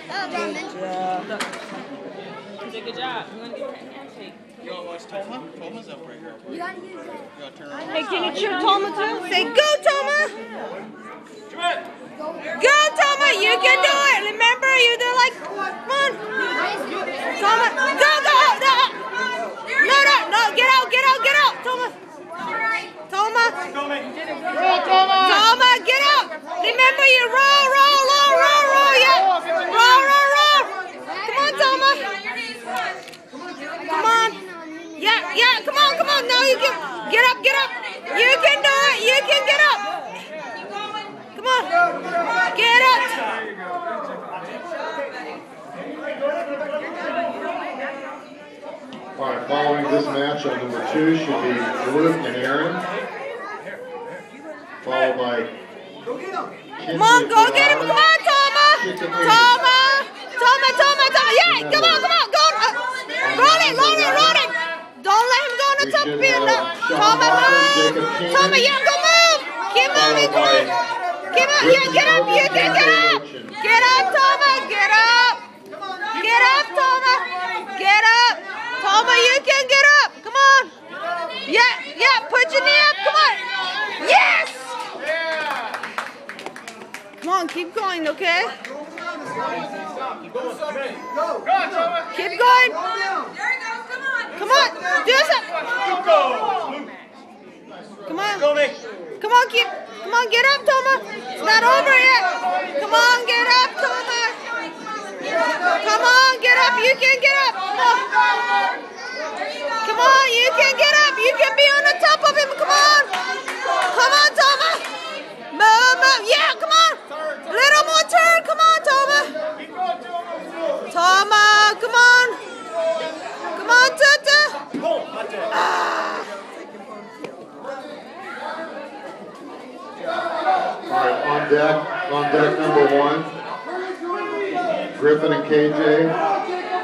Good job. You want to give her a handshake? Yo, what's Toma? Toma's up right here. You gotta use that. You gotta turn around. Hey, can you cheer Toma too? Say, go, Toma! Go, Toma! You can do it! Remember, you do like, come on! Toma, go, go! No, get out, Toma! Toma! Toma, get out! Remember, you roll, yeah! Roll! Come on, Toma! Come on! Yeah, come on! Now you can, get up! You can do it! You can get up! Come on! Get up! Alright, following this match on number 2 should be Luke and Aaron. Followed by Come on, go get him! Come on, Toma! Toma! Yeah, come on! Go! Roll it! Don't let him go on the top of you! Toma, move! Toma, yeah, go move! Keep moving, come on! Yeah, get up! You can get up! Get up, Toma! Get up, Toma! Get up! Toma, you can get up! Come on! Yeah, put your knee up! Come on! Yes! Come on, keep going, okay? Keep going! Come on! Do something! Come on, get up, Toma! It's not over yet! Come on, get up, Toma! Come on, get up! You can get up! Come on, you can get up! You can be on the top of him! Come on! Come on, Toma! Move! Yeah, come on! Little more turn! Come on, Toma! Toma, come on! Come on, Tutu! Alright, on deck number 1, Griffin and KJ.